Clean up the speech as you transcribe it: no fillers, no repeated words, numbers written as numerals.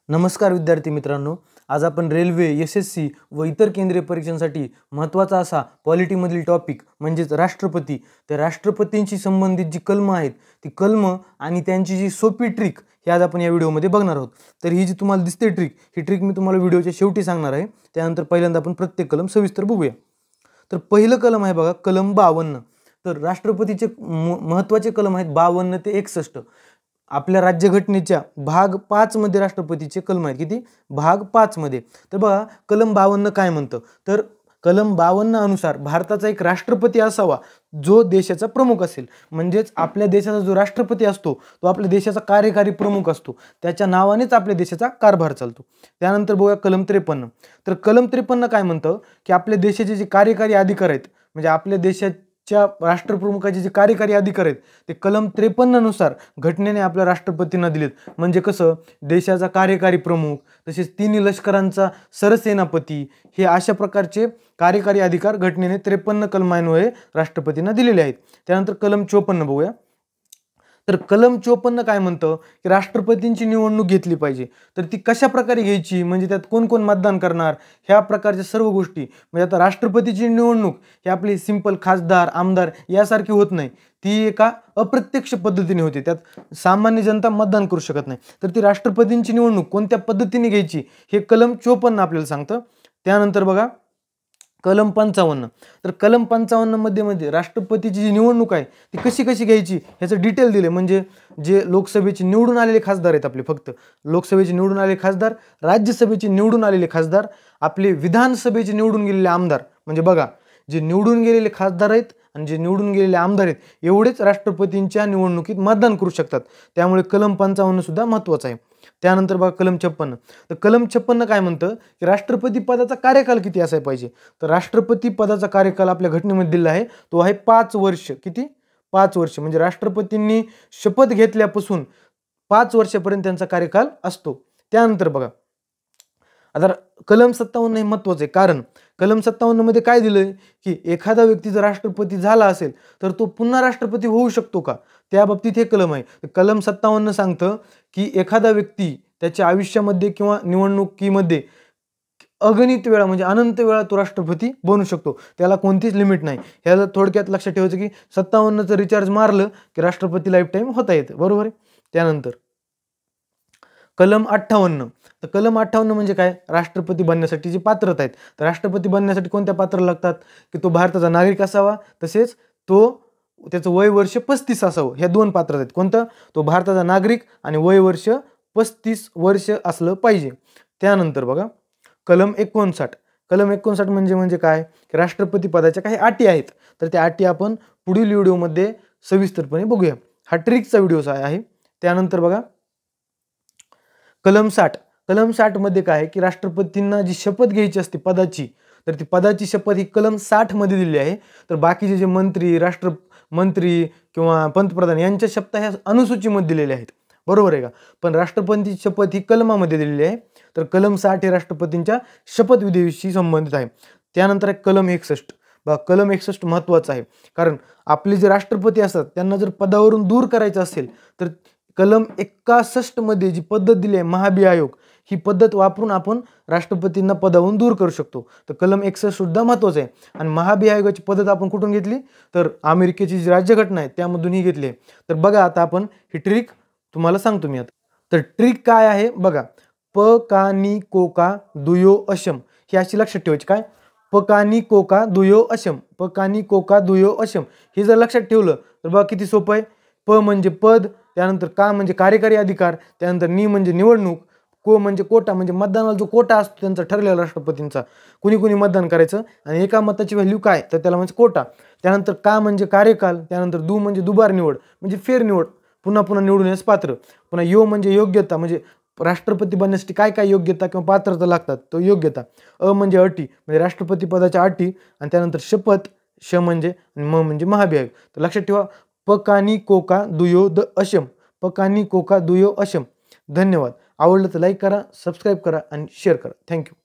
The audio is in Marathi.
नमस्कार विद्यार्थी मित्रांनो, आज आपण रेल्वे, एस-एस-सी व इतर केंद्रीय परीक्षांसाठी महत्त्वाचा असा पॉलिटीमधील टॉपिक म्हणजेच राष्ट्रपती, त्या राष्ट्रपतींशी संबंधित जी कलमं आहेत ती कलमं आणि त्यांची जी सोपी ट्रिक हे आज आपण या व्हिडिओमध्ये बघणार आहोत। तर ही जी तुम्हाला दिसते ट्रिक, ही ट्रिक मी तुम्हाला व्हिडिओच्या शेवटी सांगणार आहे। त्यानंतर पहिल्यांदा आपण प्रत्येक कलम सविस्तर बघूया। तर पहिलं कलम आहे बघा, कलम 52। तर राष्ट्रपतीचे महत्त्वाचे कलम आहेत 52 ते 61। आपल्या राज्यघटनेच्या भाग 5 मध्ये राष्ट्रपतीचे कलम आहेत। किती? भाग 5 मध्ये। तर बघा कलम 52 काय म्हणतं, तर कलम 52 अनुसार भारताचा एक राष्ट्रपती असावा जो देशाचा प्रमुख असेल। म्हणजेच आपल्या देशाचा जो राष्ट्रपती असतो तो आपल्या देशाचा कार्यकारी प्रमुख असतो, त्याच्या नावानेच आपल्या देशाचा कारभार चालतो। त्यानंतर बघूया कलम 53। तर कलम 53 काय म्हणतं की आपल्या देशाचे जे कार्यकारी अधिकार आहेत, म्हणजे आपल्या देशाच्या राष्ट्रप्रमुखाचे जे कार्यकारी अधिकार आहेत ते कलम 53 नुसार घटनेने आपल्या राष्ट्रपतींना दिलेत। म्हणजे कसं, देशाचा कार्यकारी प्रमुख तसेच तिन्ही लष्करांचा सरसेनापती हे अशा प्रकारचे कार्यकारी अधिकार घटनेने 53 कलमांन्वये राष्ट्रपतींना दिलेले आहेत। त्यानंतर कलम 54 बघूया। तर कलम 54 काय म्हणतं की राष्ट्रपतींची निवडणूक घेतली पाहिजे। तर ती कशा प्रकारे घ्यायची, म्हणजे त्यात कोण कोण मतदान करणार, ह्या प्रकारच्या सर्व गोष्टी। म्हणजे आता राष्ट्रपतीची निवडणूक ही आपली सिंपल खासदार आमदार यासारखी होत नाही, ती एका अप्रत्यक्ष पद्धतीने होते, त्यात सामान्य जनता मतदान करू शकत नाही। तर ती राष्ट्रपतींची निवडणूक कोणत्या पद्धतीने घ्यायची हे कलम 54 आपल्याला सांगतं। त्यानंतर बघा कलम 55। तर कलम 55 मध्ये राष्ट्रपतीची जी निवडणूक आहे ती कशी कशी घ्यायची ह्याचं डिटेल दिले। म्हणजे जे लोकसभेचे निवडून आलेले खासदार आहेत, आपले फक्त लोकसभेचे निवडून आलेले खासदार, राज्यसभेचे निवडून आलेले खासदार, आपले विधानसभेचे निवडून गेलेले आमदार, म्हणजे बघा जे निवडून गेलेले खासदार आहेत आणि जे निवडून गेलेले आमदार आहेत एवढेच राष्ट्रपतींच्या निवडणुकीत मतदान करू शकतात। त्यामुळे कलम 55 सुद्धा महत्त्वाचा आहे। त्यानंतर बघा कलम 56। तर कलम 56 काय म्हणतं की राष्ट्रपती पदाचा कार्यकाल किती असायला पाहिजे। तर राष्ट्रपती पदाचा कार्यकाल आपल्या घटनेमध्ये दिला आहे, तो आहे 5 वर्ष। किती? 5 वर्ष। म्हणजे राष्ट्रपतींनी शपथ घेतल्यापासून 5 वर्षापर्यंत त्यांचा कार्यकाल असतो। त्यानंतर बघा आता कलम 57 हे महत्त्वाचं आहे, कारण कलम 57 मध्ये काय दिलंय की एखादा व्यक्ती जर राष्ट्रपती झाला असेल तर तो पुन्हा राष्ट्रपती होऊ शकतो का, त्या बाबतीत हे कलम आहे। कलम 57 सांगतं की एखादा व्यक्ती त्याच्या आयुष्यामध्ये किंवा निवडणुकीमध्ये अगणित वेळा म्हणजे अनंत वेळा तो राष्ट्रपती बनू शकतो, त्याला कोणतीच लिमिट नाही। ह्याला थोडक्यात लक्षात ठेवायचं की 57चं रिचार्ज मारलं की राष्ट्रपती लाईफ टाईम होता येतं, बरोबर आहे। त्यानंतर कलम 58। तर कलम 58 म्हणजे काय, राष्ट्रपती बनण्यासाठी जी पात्रता आहेत। तर राष्ट्रपती बनण्यासाठी कोणत्या पात्र लागतात की तो भारताचा नागरिक असावा, तसेच त्याचं वय वर्ष 35 असावं। ह्या दोन पात्रता आहेत। कोणतं? तो भारताचा नागरिक आणि वय वर्ष 35 वर्ष असलं पाहिजे। त्यानंतर बघा कलम 59। कलम 59 म्हणजे काय की राष्ट्रपती पदाच्या काही अटी आहेत। तर त्या अटी आपण पुढील व्हिडिओमध्ये सविस्तरपणे बघूया, हा ट्रिकचा व्हिडिओ आहे। त्यानंतर बघा कलम 60। कलम 60 मध्ये काय की राष्ट्रपतींना जी शपथ घ्यायची असते पदाची, तर ती पदाची शपथ ही कलम 60 मध्ये दिली आहे। तर बाकीचे जे मंत्री, राष्ट्रमंत्री किंवा पंतप्रधान यांच्या शपथ ह्या अनुसूचीमध्ये दिलेल्या आहेत, बरोबर आहे का। पण राष्ट्रपतीची शपथ ही कलमामध्ये दिलेली आहे। तर कलम 60 हे राष्ट्रपतींच्या शपथविधीशी संबंधित आहे। त्यानंतर कलम 61। बघा कलम 61 महत्त्वाचं आहे, कारण आपले जे राष्ट्रपती असतात त्यांना जर पदावरून दूर करायचं असेल तर कलम 61 मध्ये जी पद्धत दिली आहे महाभियोग, ही पद्धत वापरून आपण राष्ट्रपतींना पदावरून दूर करू शकतो। तर कलम 61 सुद्धा महत्त्वाचं आहे। आणि महाभियोगाची पद्धत आपण कुठून घेतली, तर अमेरिकेची जी राज्यघटना आहे त्यामधूनही घेतली आहे। तर बघा आता आपण ही ट्रिक तुम्हाला सांगतो मी आता। तर ट्रिक काय आहे बघा, प का नि को का दुयो अशम, ही अशी लक्षात ठेवायची। काय? प का नि को का दुयो अशम, प का नि को का दुयो अशम, हे जर लक्षात ठेवलं तर बघा किती सोपं आहे। प म्हणजे पद, त्यानंतर का म्हणजे कार्यकारी अधिकार, त्यानंतर नि म्हणजे निवडणूक, को म्हणजे कोटा म्हणजे मतदानाला जो कोटा असतो त्यांचा ठरलेला राष्ट्रपतींचा, कुणी कुणी मतदान करायचं आणि एका मताची व्हॅल्यू काय, तर त्याला म्हणजे कोटा। त्यानंतर का म्हणजे कार्यकाल, त्यानंतर दु म्हणजे दुबार निवड म्हणजे फेर निवड, पुन्हा पुन्हा निवडून येण्यास पात्र, पुन्हा यो म्हणजे योग्यता, म्हणजे राष्ट्रपती बनण्यासाठी काय काय योग्यता किंवा पात्रता लागतात तो योग्यता, अ म्हणजे अटी म्हणजे राष्ट्रपती पदाच्या अटी, आणि त्यानंतर शपथ, श म्हणजे, म म्हणजे महाभियोग। तर लक्षात ठेवा, प का नि को का दुयो द अशम, प का नि को का दुयो अशम। धन्यवाद। आवडलं तर लाईक करा, सबस्क्राईब करा आणि शेअर करा। थँक्यू।